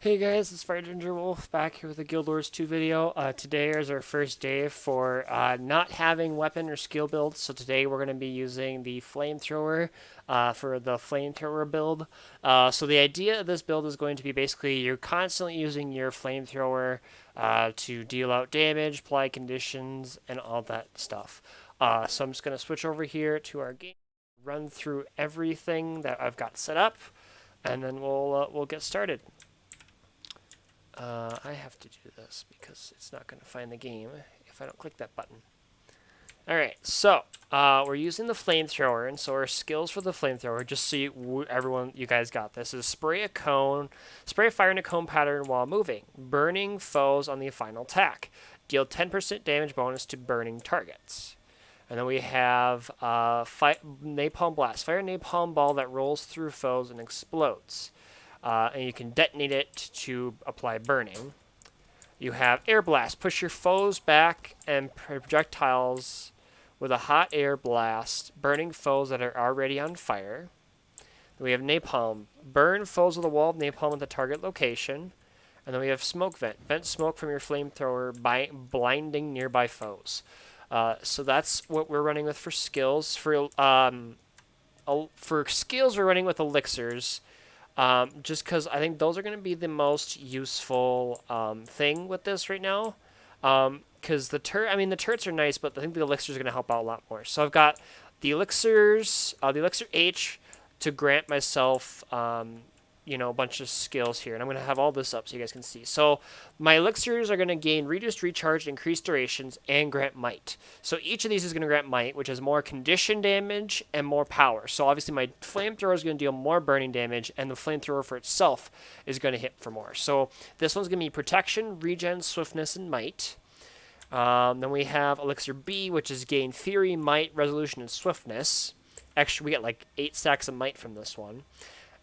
Hey guys, it's Fire Ginger Wolf back here with a Guild Wars 2 video. Today is our first day for not having weapon or skill builds, so today we're going to be using the Flamethrower for the Flamethrower build. So the idea of this build is going to be basically you're constantly using your Flamethrower to deal out damage, apply conditions, and all that stuff. So I'm just going to switch over here to our game, run through everything that I've got set up, and then we'll get started. I have to do this because it's not going to find the game if I don't click that button. Alright, so we're using the flamethrower, and so our skills for the flamethrower, just so you guys got this, is spray a fire in a cone pattern while moving, burning foes on the final attack, deal 10% damage bonus to burning targets. And then we have napalm blast, fire a napalm ball that rolls through foes and explodes. And you can detonate it to apply burning. You have air blast. Push your foes back and projectiles with a hot air blast, burning foes that are already on fire. Then we have napalm. Burn foes with a wall of napalm at the target location. And then we have smoke vent. Vent smoke from your flamethrower by blinding nearby foes. So that's what we're running with for skills. For skills, we're running with elixirs. Just because I think those are going to be the most useful thing with this right now. Because the turrets are nice, but I think the elixirs are going to help out a lot more. So I've got the elixirs, the elixir H to grant myself, a bunch of skills here. And I'm going to have all this up so you guys can see. So my elixirs are going to gain reduced recharge, increased durations, and grant might. So each of these is going to grant might, which is more condition damage and more power. So obviously my flamethrower is going to deal more burning damage, and the flamethrower for itself is going to hit for more. So this one's going to be protection, regen, swiftness, and might. Then we have elixir B, which is gain fury, might, resolution, and swiftness. Actually, we get like 8 stacks of might from this one.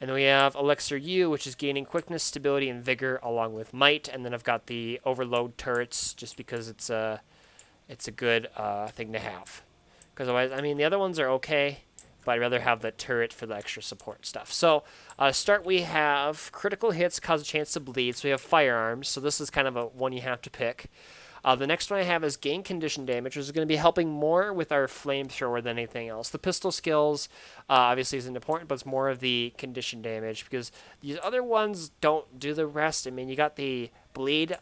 And then we have Elixir U, which is gaining quickness, stability, and vigor along with might. And then I've got the overload turrets just because it's a good thing to have. Because otherwise, the other ones are okay, but I'd rather have the turret for the extra support stuff. So start, we have critical hits cause a chance to bleed. So we have firearms. So this is kind of a one you have to pick. The next one I have is gain condition damage, which is going to be helping more with our flamethrower than anything else. The pistol skills obviously isn't important, but it's more of the condition damage because these other ones don't do the rest. You got the bleed,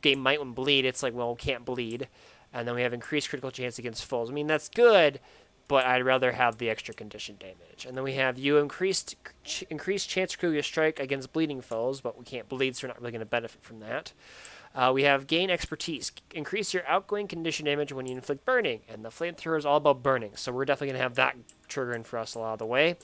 game might when bleed. It's like, well, can't bleed. And then we have increased critical chance against foes. That's good, but I'd rather have the extra condition damage. And then we have you increased chance to critical strike against bleeding foes, but we can't bleed, so we're not really going to benefit from that. We have gain expertise. Increase your outgoing condition damage when you inflict burning. And the flamethrower is all about burning. So we're definitely going to have that triggering for us a lot of the way.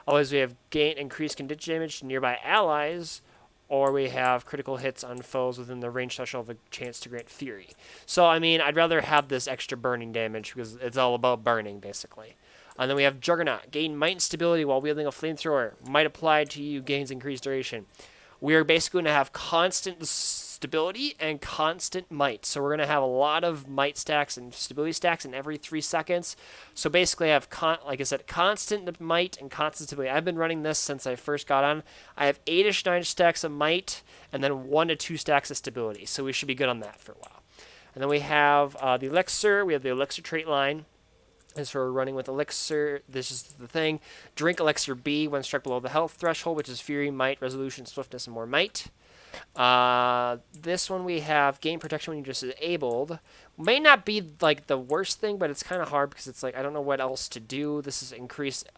Otherwise, we have gain increased condition damage to nearby allies. Or we have critical hits on foes within the range threshold of a chance to grant fury. So, I'd rather have this extra burning damage because it's all about burning, basically. And then we have Juggernaut. Gain might and stability while wielding a flamethrower. Might applied to you gains increased duration. We are basically going to have constant stability and constant might. So we're going to have a lot of might stacks and stability stacks in every 3 seconds. So basically I have, like I said, constant might and constant stability. I've been running this since I first got on. I have 8-ish, 9 stacks of might and then 1 to 2 stacks of stability. So we should be good on that for a while. And then we have the elixir. We have the elixir trait line. And so we're running with elixir. This is the thing. Drink elixir B when struck below the health threshold, which is fury, might, resolution, swiftness, and more might. This one we have gain protection when you're disabled. May not be like the worst thing, but it's kind of hard because it's like I don't know what else to do. This is increased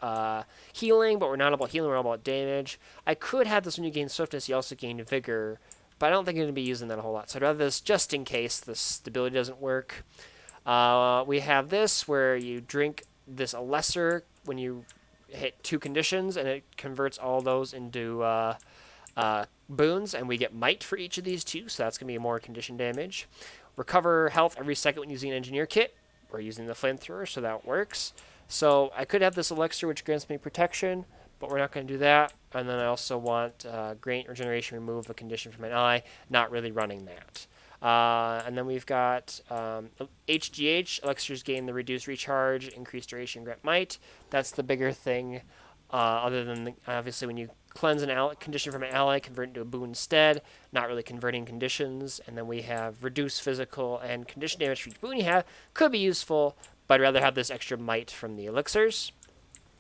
healing, but we're not about healing, we're all about damage. I could have this when you gain swiftness, you also gain vigor, but I don't think I'm going to be using that a whole lot. So I'd rather this just in case the stability doesn't work. We have this where you drink this elixir when you hit 2 conditions, and it converts all those into boons, and we get might for each of these 2, so that's going to be more condition damage. Recover health every second when using an engineer kit. We're using the flamethrower, so that works. So I could have this elixir, which grants me protection, but we're not going to do that. And then I also want grant regeneration, remove a condition from an eye. Not really running that. And then we've got HGH, elixirs gain the reduced recharge, increased duration, grant might. That's the bigger thing. Other than obviously when you cleanse an condition from an ally, convert into a boon instead. Not really converting conditions. And then we have reduce physical and condition damage for each boon you have. Could be useful, but I'd rather have this extra might from the elixirs.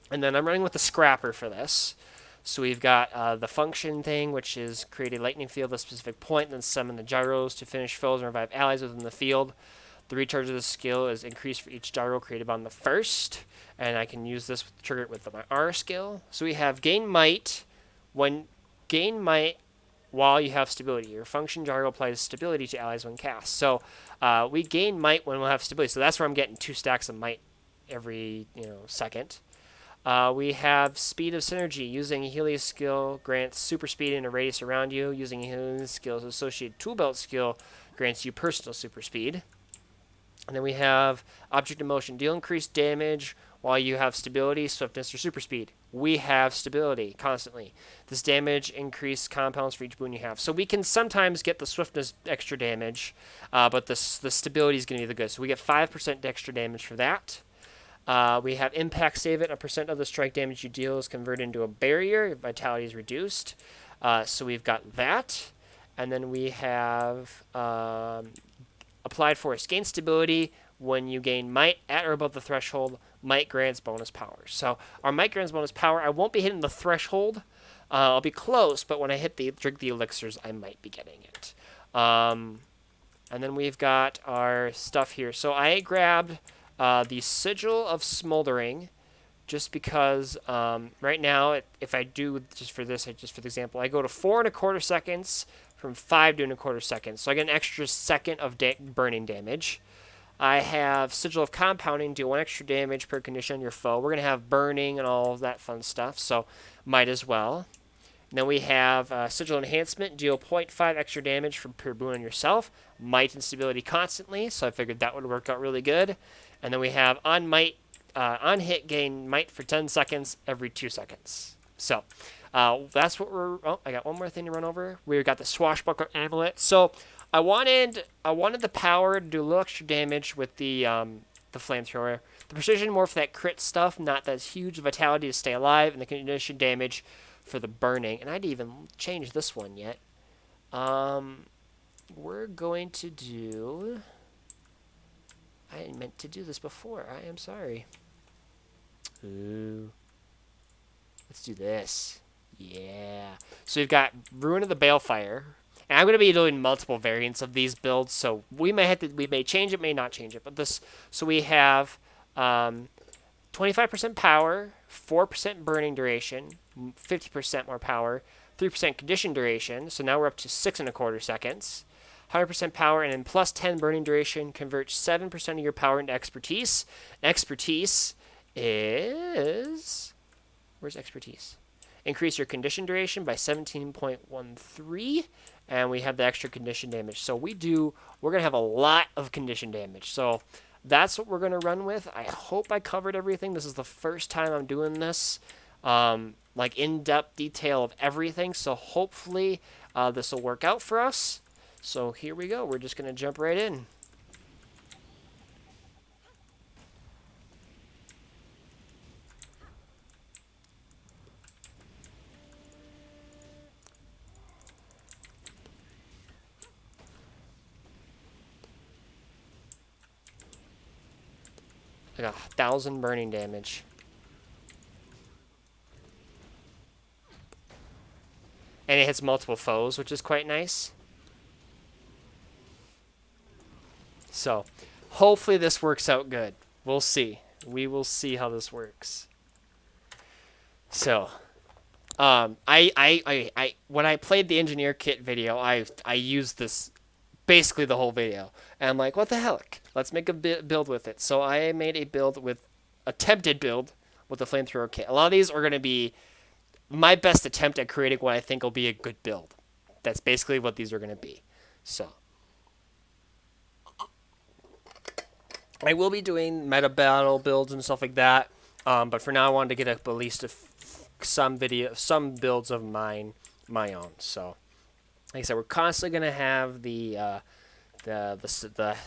And then I'm running with the scrapper for this. So we've got the function thing, which is create a lightning field at a specific point, then summon the gyros to finish foes and revive allies within the field. The recharge of the skill is increased for each gyro created on the first, and I can use this trigger it with my R skill. So we have gain might while you have stability. Your function gyro applies stability to allies when cast. So we gain might when we'll have stability. So that's where I'm getting 2 stacks of might every second. We have speed of synergy. Using a Healing skill grants super speed in a radius around you. Using a Healing skill's associated tool belt skill grants you personal super speed. And then we have object in motion. Deal increased damage while you have stability, swiftness, or super speed. We have stability constantly. This damage increase compounds for each boon you have. So we can sometimes get the swiftness extra damage, but the stability is going to be the good. So we get 5% extra damage for that. We have impact save it. A percent of the strike damage you deal is converted into a barrier. Your vitality is reduced. So we've got that. And then we have applied force. Gain stability when you gain might at or above the threshold. Might grants bonus power. So our might grants bonus power. I won't be hitting the threshold. I'll be close, but when I drink the elixirs, I might be getting it. And then we've got our stuff here. So I grabbed the sigil of smoldering, just because right now, if I do just for the example, I go to 4.25 seconds from 5 to 1.25 seconds, so I get an extra second of burning damage. I have sigil of compounding, do 1 extra damage per condition on your foe. We're gonna have burning and all of that fun stuff, so might as well. And then we have sigil enhancement, deal 0.5 extra damage per boon on yourself. Might and stability constantly, so I figured that would work out really good. And then we have on hit gain might for 10 seconds every 2 seconds. So that's what we're. Oh, I got one more thing to run over. We got the swashbuckler amulet. So I wanted the power to do a little extra damage with the flamethrower. The precision more for that crit stuff, not that huge vitality to stay alive, and the condition damage for the burning. And I didn't even change this one yet. We're going to do. I meant to do this before. I am sorry. Ooh. Let's do this. Yeah. So we've got Ruin of the Balefire. And I'm going to be doing multiple variants of these builds, so we may change it, may not change it. But so we have 25% power, 4% burning duration, 50% more power, 3% condition duration. So now we're up to 6.25 seconds. 100% power, and then plus 10 burning duration converts 7% of your power into expertise. Expertise is... Where's expertise? Increase your condition duration by 17.13, and we have the extra condition damage. So we're going to have a lot of condition damage. So that's what we're going to run with. I hope I covered everything. This is the first time I'm doing this, like in-depth detail of everything. So hopefully this will work out for us. So here we go. We're just going to jump right in. I got 1,000 burning damage. And it hits multiple foes, which is quite nice. So, hopefully this works out good. We'll see. We will see how this works. So, when I played the engineer kit video, I used this basically the whole video. And I'm like, what the heck? Let's make a build with it. So I made a attempted build with the flamethrower kit. A lot of these are going to be my best attempt at creating what I think will be a good build. That's basically what these are going to be. So I will be doing meta battle builds and stuff like that. But for now, I wanted to get at least some builds of my own. So, like I said, we're constantly going to have the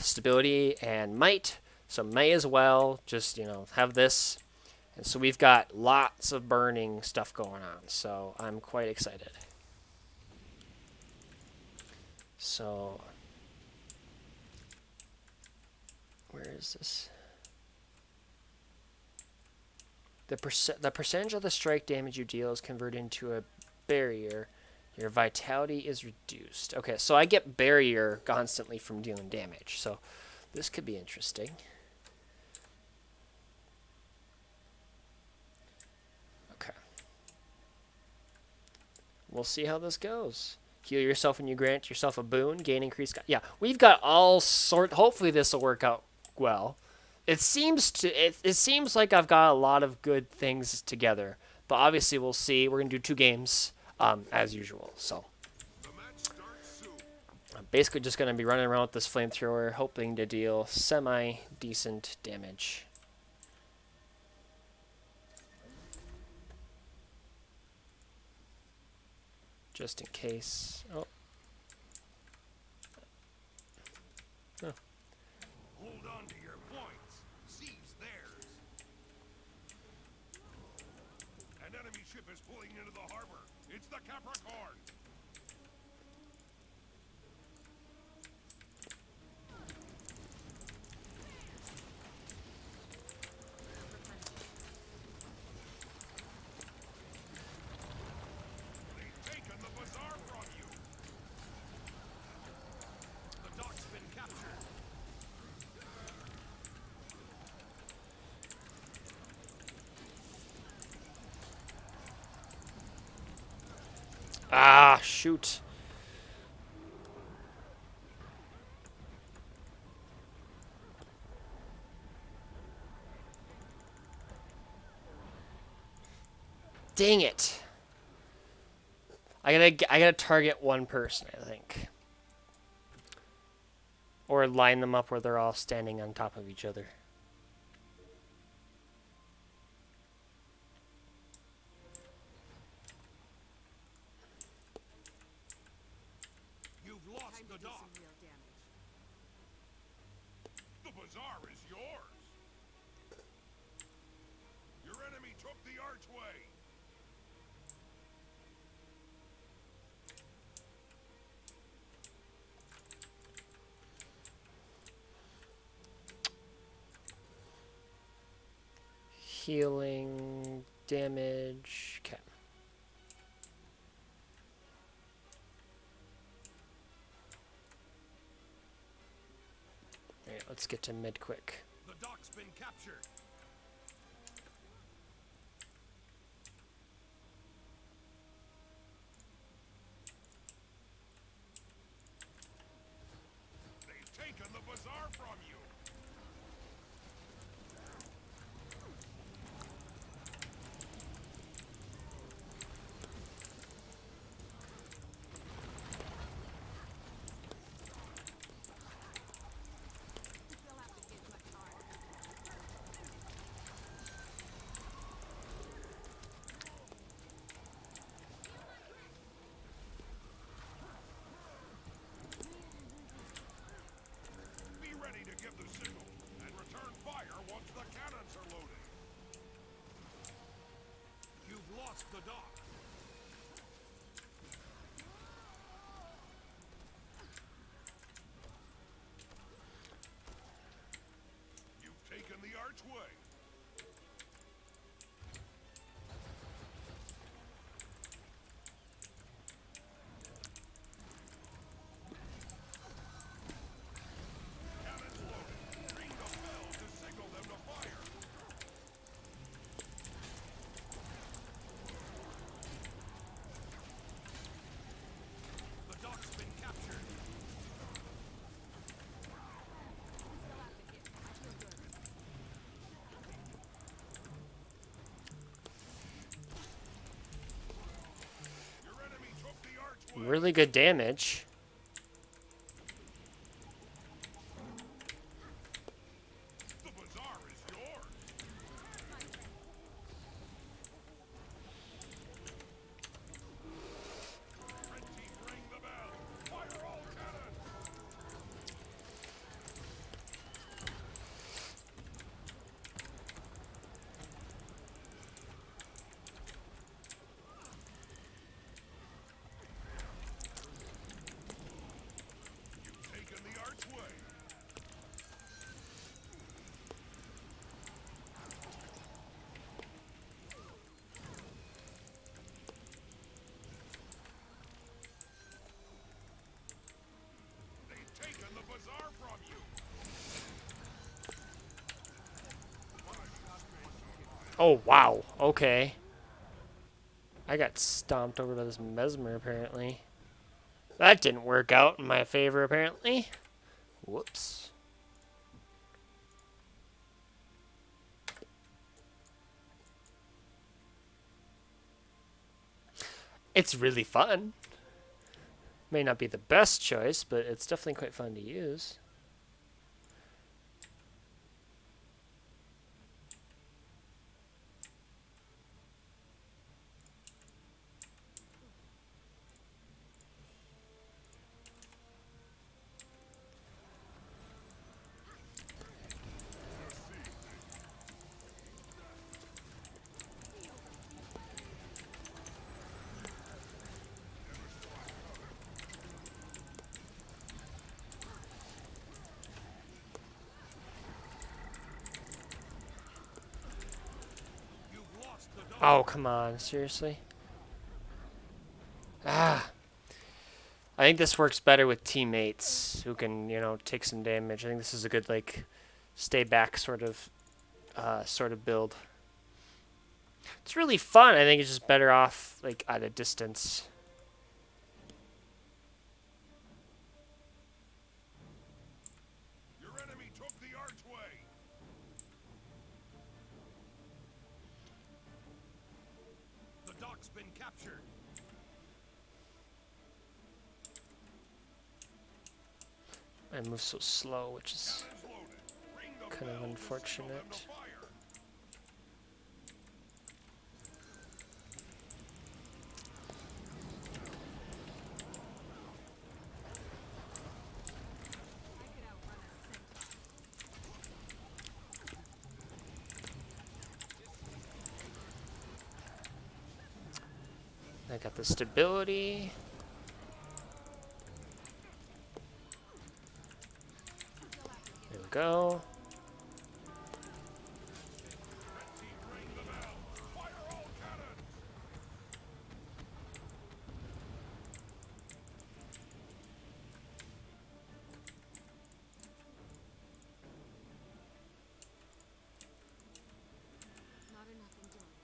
stability and might. So may as well just have this And so we've got lots of burning stuff going on. So I'm quite excited. So where is this? The percentage of the strike damage you deal is converted into a barrier. Your vitality is reduced. Okay, so I get barrier constantly from dealing damage. So this could be interesting. Okay. We'll see how this goes. Heal yourself when you grant yourself a boon. Gain increased... Yeah, we've got all sort... Hopefully this will work out well. It seems like I've got a lot of good things together, but obviously we'll see. We're gonna do 2 games as usual. So I'm basically just gonna be running around with this flamethrower, hoping to deal semi-decent damage. Just in case. Oh. Oh. Hold on to your points. Seize theirs. An enemy ship is pulling into the harbor. It's the Capricorn. They've taken the bazaar from you. The dock's been captured. Ah, shoot. Dang it. I gotta target one person, I think. Or line them up where they're all standing on top of each other. You've lost the dock. The bazaar is yours. Your enemy took the archway. Healing, damage, okay. Alright, let's get to mid quick. The dock's been captured. They've taken the bazaar from you. Be ready to give the signal and return fire once the cannons are loaded. You've lost the dock. You've taken the archway. Cannons loaded. Ring the bell to signal them to fire. The dock's been captured. Your enemy took the archway. Really good damage. The bazaar is yours. Red team, ring the bell. Fire all cannons. Oh, wow. Okay. I got stomped over by this mesmer, apparently. That didn't work out in my favor, apparently. Whoops. It's really fun. May not be the best choice, but it's definitely quite fun to use. Oh, come on. Seriously? Ah. I think this works better with teammates who can, you know, take some damage. I think this is a good, like, stay back sort of build. It's really fun. I think it's just better off, like, at a distance. Your enemy took the archway. The dock's been captured. I move so slow, which is Cannons loaded. Ring the kind of bell to signal them unfortunate. to fire. I got the stability. There we go. Red team, ring the bell. Fire all cannons. Not enough endurance.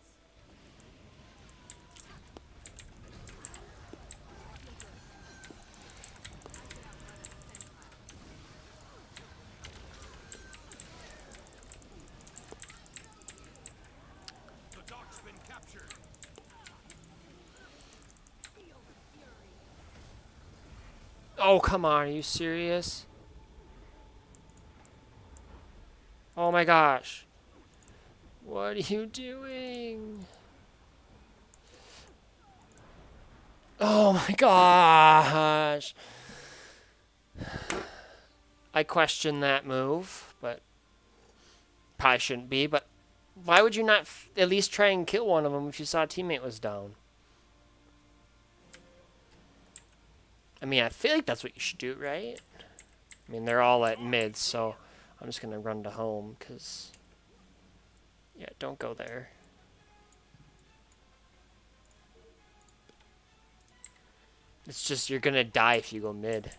The dock's been captured. Oh, come on. Are you serious? Oh my gosh. What are you doing? Oh my gosh. I question that move, but probably shouldn't be. But why would you not at least try and kill one of them if you saw a teammate was down? I mean, I feel like that's what you should do, right? I mean, they're all at mid, so I'm just going to run to home, because... Yeah, don't go there. It's just, you're going to die if you go mid.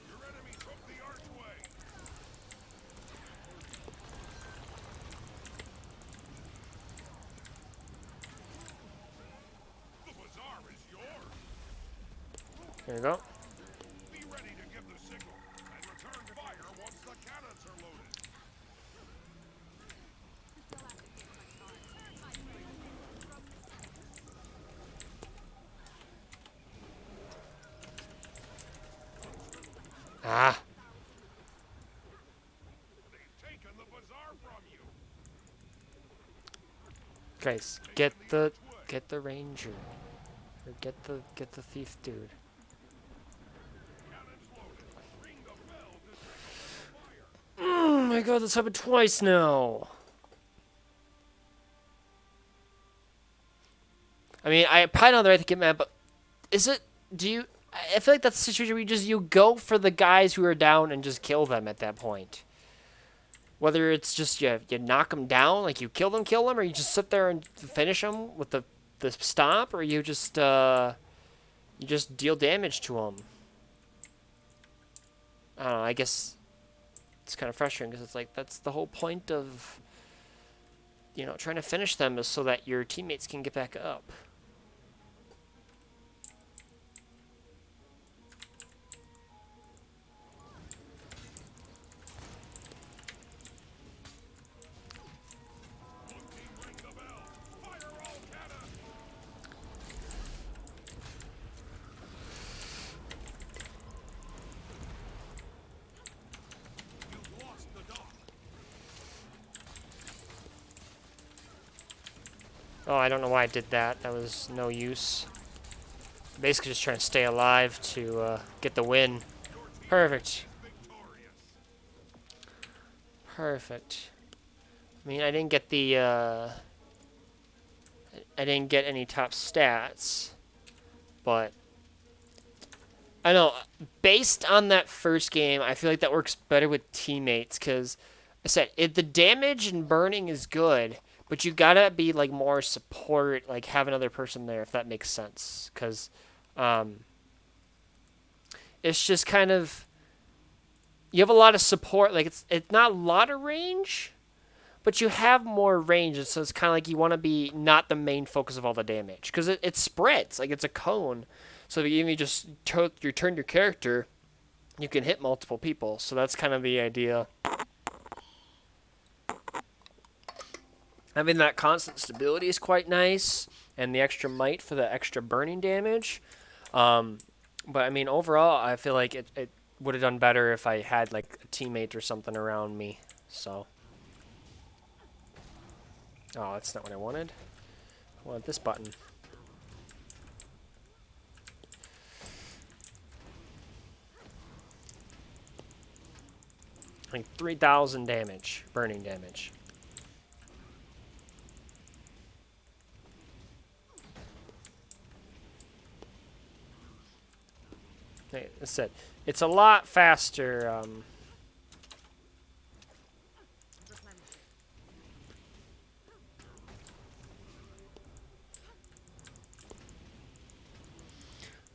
Your enemy took the archway. The bazaar is yours. There you go. Be ready to give the signal and return fire once the cannons are loaded. Ah. They've taken the bazaar from you. Guys, get the ranger. Or get the thief dude. Cannons loaded. Ring the bell to signal them to fire. Oh my god, that's happened twice now. I mean, I probably know the right to get mad, but is it? Do you? I feel like that's a situation where you go for the guys who are down and just kill them at that point. Whether it's just you knock them down, like you kill them, or you just sit there and finish them with the stomp, or you just deal damage to them. I don't know. I guess it's kind of frustrating because it's like that's the whole point of trying to finish them is so that your teammates can get back up. Ring the bell. Fire all cannons. You've lost the dock. Oh, I don't know why I did that. That was no use. Basically just trying to stay alive to get the win. Perfect. Victorious. Perfect. I mean, I didn't get I didn't get any top stats, but I know based on that first game, I feel like that works better with teammates because I said the damage and burning is good, but you gotta be like more support, like have another person there if that makes sense, because um, it's just kind of you have a lot of support, like it's not a lot of range, but you have more range, so it's kind of like you want to be not the main focus of all the damage because it spreads like it's a cone. So if you just turn your character, you can hit multiple people. So that's kind of the idea. Having that constant stability is quite nice, and the extra might for the extra burning damage. But I mean, overall, I feel like it would have done better if I had like a teammate or something around me. So. Oh, that's not what I wanted. I wanted this button. Like 3,000 damage, burning damage. Like I said, it's a lot faster.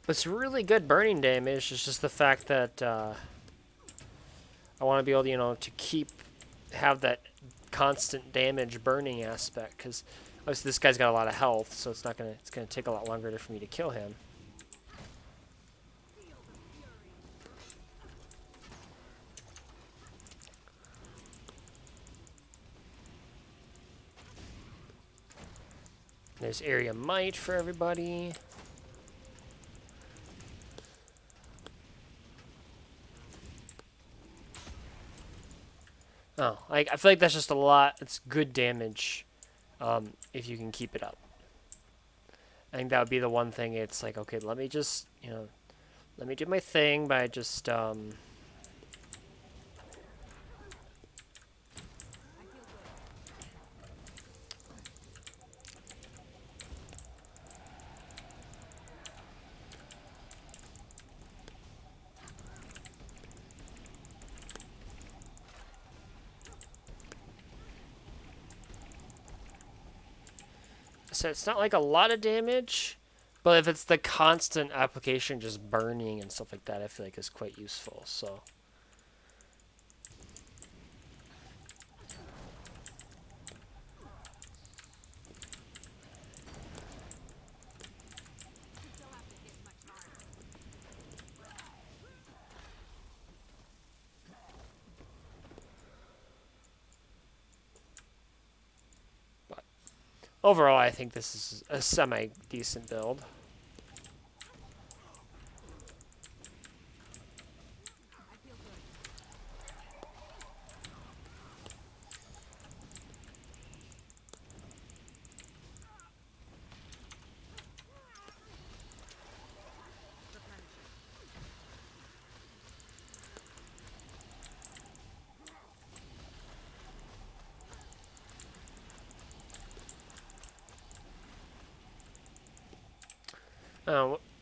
It's really good burning damage. It's just the fact that I want to be able to, to have that constant damage burning aspect. Because obviously this guy's got a lot of health, so it's gonna take a lot longer for me to kill him. There's area might for everybody. Oh, I feel like that's just a lot. It's good damage if you can keep it up. I think that would be the one thing. It's like, okay, let me just, let me do my thing by just, so it's not like a lot of damage, but if it's the constant application, just burning and stuff like that, I feel like is quite useful. So. Overall, I think this is a semi-decent build.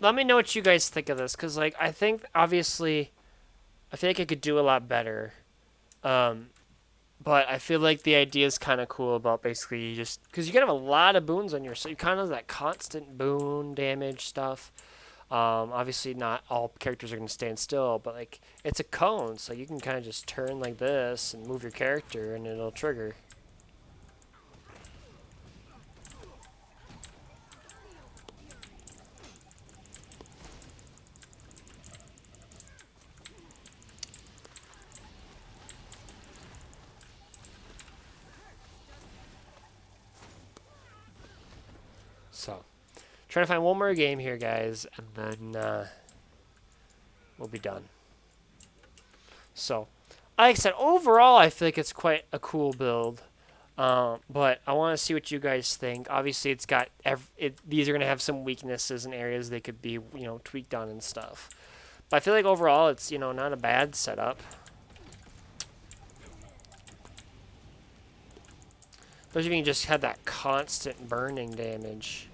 Let me know what you guys think of this, because, like, I think, obviously, I feel like I could do a lot better. But I feel like the idea is kind of cool about basically you just because you can have a lot of boons on your so you kind of that constant boon damage stuff. Obviously, not all characters are going to stand still, but like it's a cone, so you can kind of just turn like this and move your character, and it'll trigger. So, trying to find one more game here, guys, and then we'll be done. So, like I said, overall, I feel like it's quite a cool build. But I want to see what you guys think. Obviously, it's got these are gonna have some weaknesses and areas they could be tweaked on and stuff. But I feel like overall, it's not a bad setup. Especially if you can just have that constant burning damage.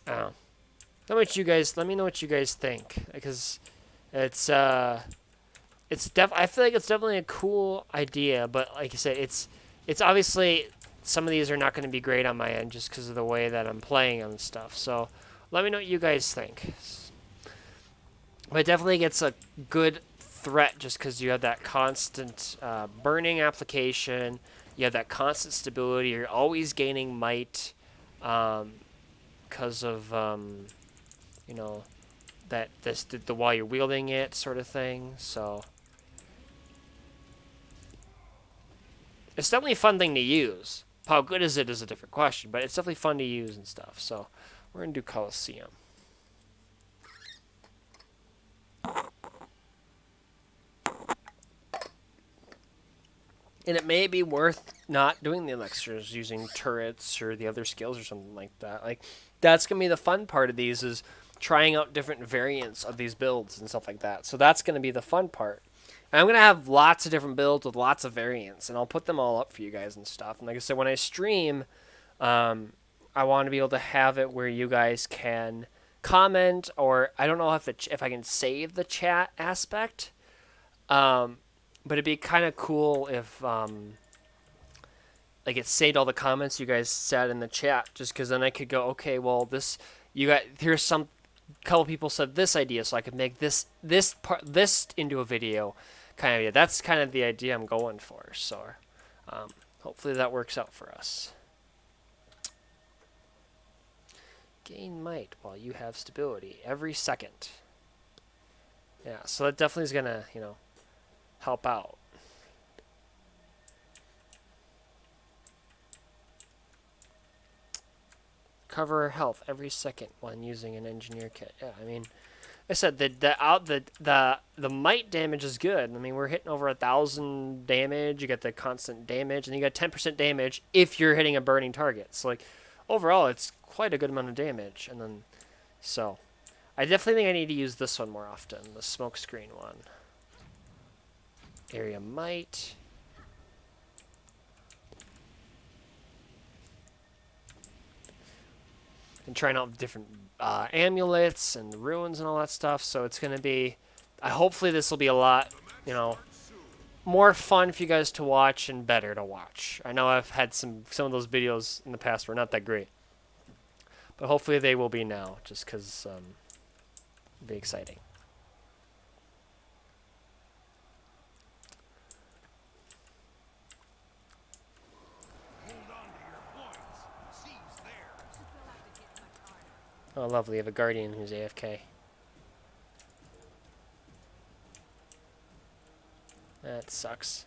Oh. Let me know what you guys think, because I feel like it's definitely a cool idea, but like I said, it's obviously some of these are not going to be great on my end just because of the way that I'm playing and stuff. So let me know what you guys think. But it definitely gets a good threat just because you have that constant burning application. You have that constant stability. You're always gaining might because of you know that the while you're wielding it sort of thing. So it's definitely a fun thing to use. How good is it is a different question, but it's definitely fun to use and stuff. So we're gonna do Coliseum. And it may be worth not doing the elixirs, using turrets or the other skills or something like that. Like that's gonna be the fun part of these is trying out different variants of these builds and stuff like that. So that's gonna be the fun part. And I'm gonna have lots of different builds with lots of variants, and I'll put them all up for you guys and stuff. And like I said, when I stream, I want to be able to have it where you guys can comment, or I don't know if I can save the chat aspect. But it'd be kind of cool if like it saved all the comments you guys said in the chat, just because then I could go, okay, well this you got here's some couple people said this idea, so I could make this into a video, kind of idea. That's kind of the idea I'm going for. So hopefully that works out for us. Gain might while you have stability every second. Yeah, so that definitely is gonna help out. Cover health every second when using an engineer kit. Yeah, I mean, I said the might damage is good. I mean, we're hitting over 1,000 damage. You get the constant damage, and you got 10% damage if you're hitting a burning target. So like, overall, it's quite a good amount of damage. And then, so, I definitely think I need to use this one more often, the smoke screen one. Area might. And trying out different amulets and ruins and all that stuff. So it's going to be, hopefully this will be a lot, more fun for you guys to watch and better to watch. I know I've had some of those videos in the past were not that great. But hopefully they will be now, just because it'll be exciting. Oh, lovely. I have a guardian who's AFK. That sucks.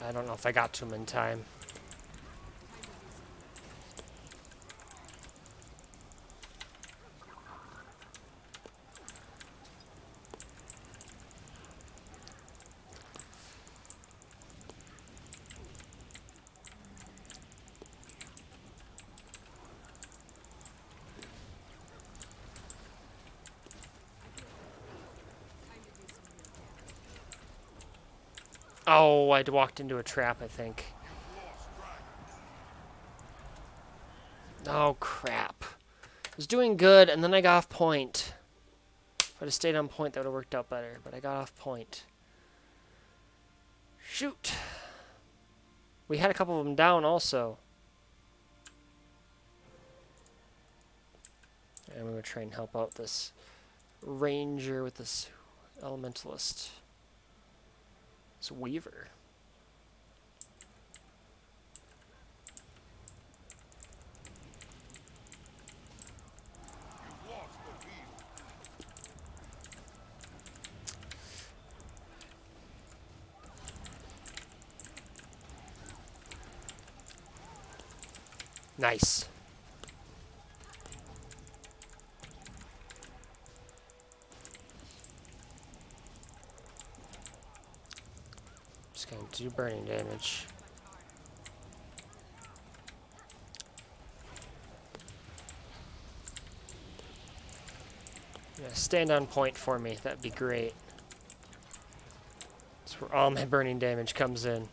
I don't know if I got to him in time. Oh, I walked into a trap, I think. You've lost dragon. Oh, crap. I was doing good, and then I got off point. If I'd have stayed on point, that would have worked out better, but I got off point. Shoot. We had a couple of them down also. And we're going to try and help out this ranger with this elementalist. This weaver. You've lost the field. Nice. Just going to do burning damage. Yeah, stand on point for me. That'd be great. That's where all my burning damage comes in.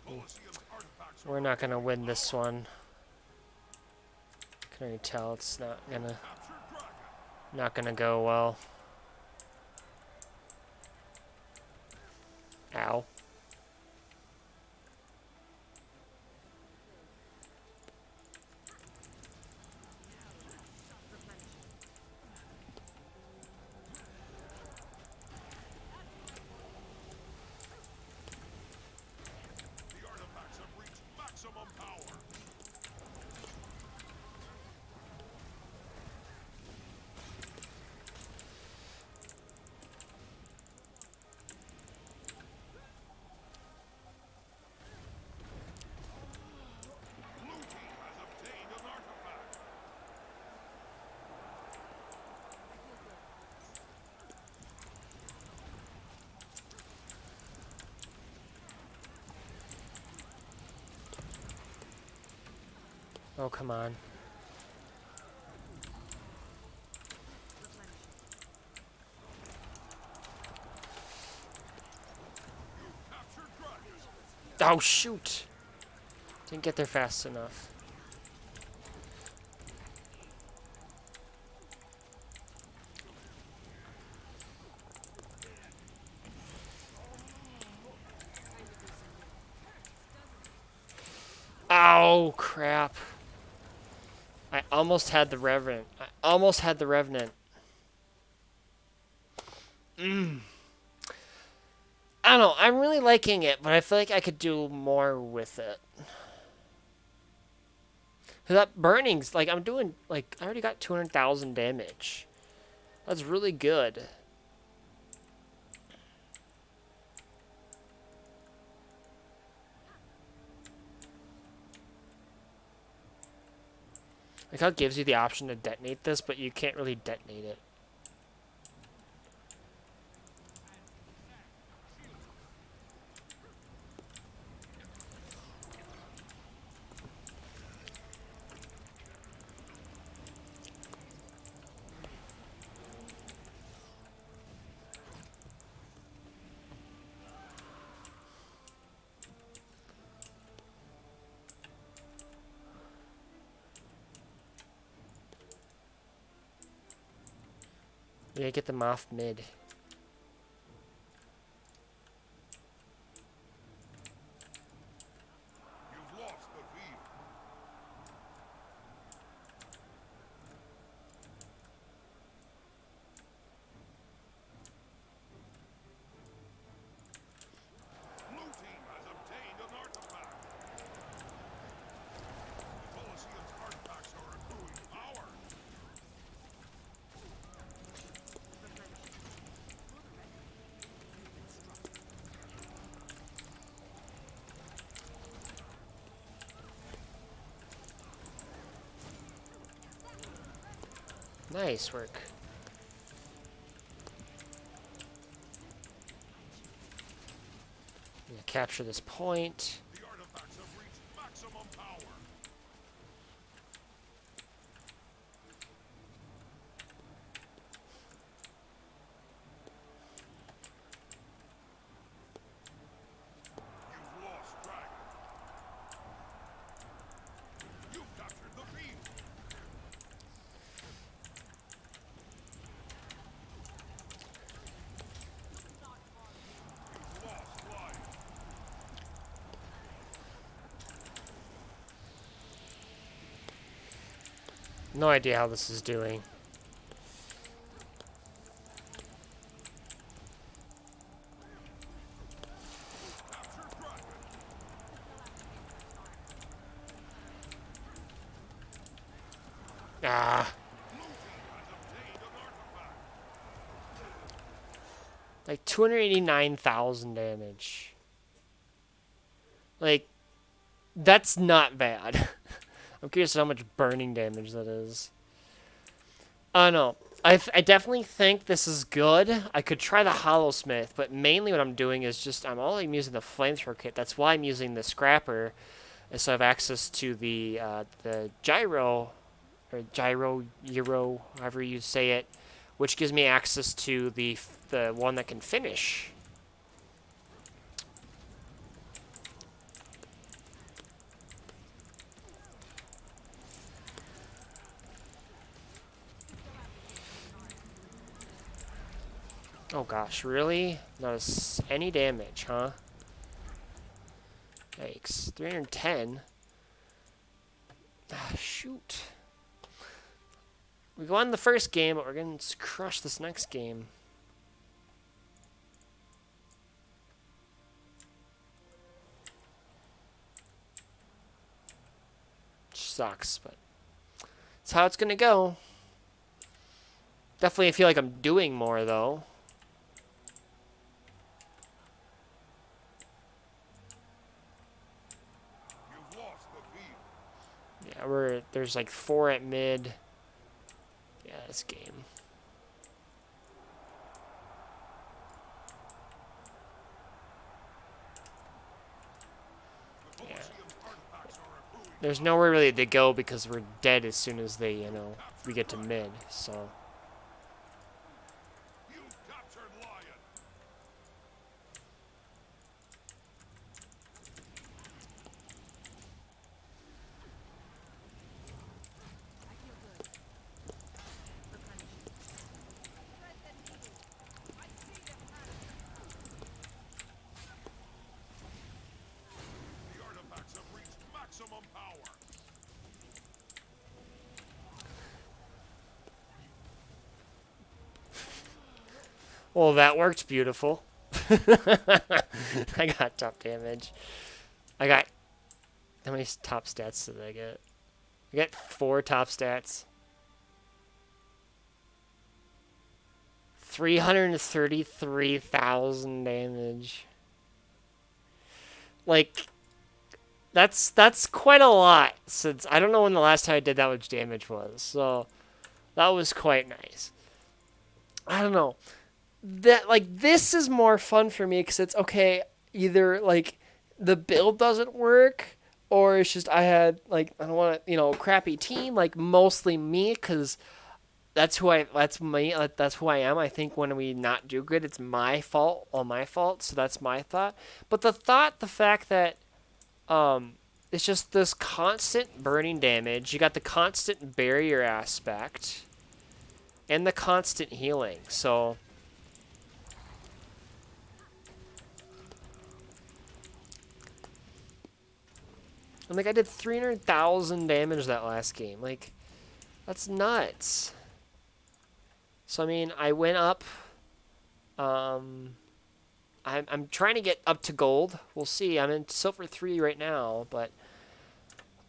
The Colosseum's artifacts are We're not gonna win this one. Can already tell it's captured dragon. not gonna go well. Ow. The artifacts have reached maximum power. Blue team has obtained an artifact. Oh, come on. Captured dragon. Oh, shoot! Didn't get there fast enough. Oh, crap. I almost had the Revenant. I almost had the Revenant. I don't know. I'm really liking it, but I feel like I could do more with it. 'Cause that burning's, like, I'm doing, like, I already got 200,000 damage. That's really good. Like how it gives you the option to detonate this, but you can't really detonate it. We gotta get them off mid. You've lost the field. Blue team has obtained an artifact. The Colosseum's artifacts are accruing power. Nice work. I'm gonna capture this point. The artifacts have reached maximum power. No idea how this is doing. Ah. Like 289,000 damage. Like, that's not bad. I'm curious how much burning damage that is. I don't know. I definitely think this is good. I could try the Hollowsmith, but mainly what I'm doing is just I'm using the Flamethrower kit. That's why I'm using the Scrapper, so I have access to the gyro or gyro euro, however you say it, which gives me access to the one that can finish. Oh gosh, really? Not any damage, huh? Yikes. 310? Ah, shoot. We won the first game, but we're going to crush this next game. Which sucks, but it's how it's going to go. Definitely feel like I'm doing more, though. You've lost the field. Yeah, there's like 4 at mid. Yeah, this game. The Colosseum's artifacts are improving. There's nowhere really to go because we're dead as soon as we get to mid, so. You've captured Lion. I feel good. Replenishing. The artifacts have reached maximum power. Well, that worked beautiful. I got top damage. I got... How many top stats did I get? I got 4 top stats. 333,000 damage. Like, that's quite a lot, since I don't know when the last time I did that much damage was. So, that was quite nice. I don't know. This is more fun for me because it's okay, either like the build doesn't work, or it's just I had like I don't want to crappy team, like mostly me, because that's me, that's who I am. I think when we not do good, it's my fault, all my fault. So that's my thought. But the fact that it's just this constant burning damage. You got the constant barrier aspect and the constant healing. So and like I did 300,000 damage that last game. Like, that's nuts. So I mean, I went up. I'm trying to get up to gold. We'll see. I'm in silver 3 right now, but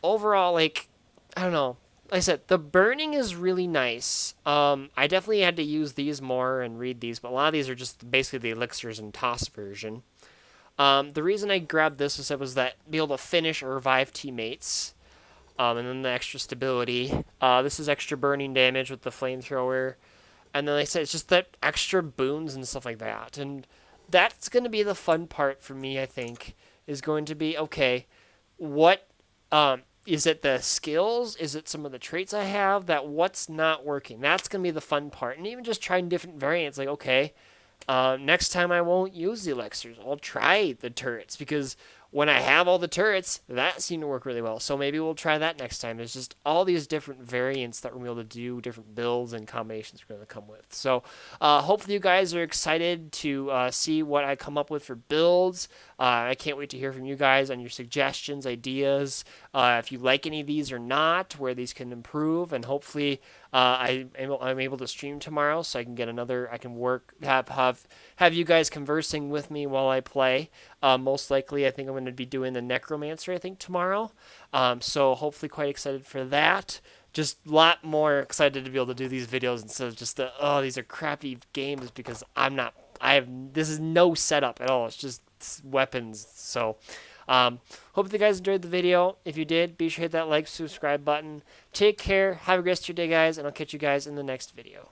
overall, like, I don't know. Like I said, the burning is really nice. I definitely had to use these more and read these, but a lot of these are just basically the elixirs and toss version. The reason I grabbed this was that be able to finish or revive teammates, and then the extra stability. This is extra burning damage with the flamethrower, and then like I said, it's just that extra boons and stuff like that. And that's going to be the fun part for me, I think, is going to be, okay, what, is it the skills? Is it some of the traits I have that what's not working? That's going to be the fun part. And even just trying different variants, like, okay, next time I won't use the elixirs. I'll try the turrets, because when I have all the turrets, that seemed to work really well. So maybe we'll try that next time. There's just all these different variants that we're able to do, different builds and combinations we're going to come with. So hopefully you guys are excited to see what I come up with for builds. I can't wait to hear from you guys on your suggestions, ideas, if you like any of these or not, where these can improve, and hopefully I'm able to stream tomorrow, so I can get another. I can work have you guys conversing with me while I play. Most likely, I think I'm going to be doing the necromancer. I think tomorrow. So hopefully, quite excited for that. Just a lot more excited to be able to do these videos instead of just these are crappy games because I'm not. This is no setup at all. It's just weapons. So. Hope you guys enjoyed the video. If you did, be sure to hit that like, subscribe button. Take care. Have a great rest of your day, guys, and I'll catch you guys in the next video.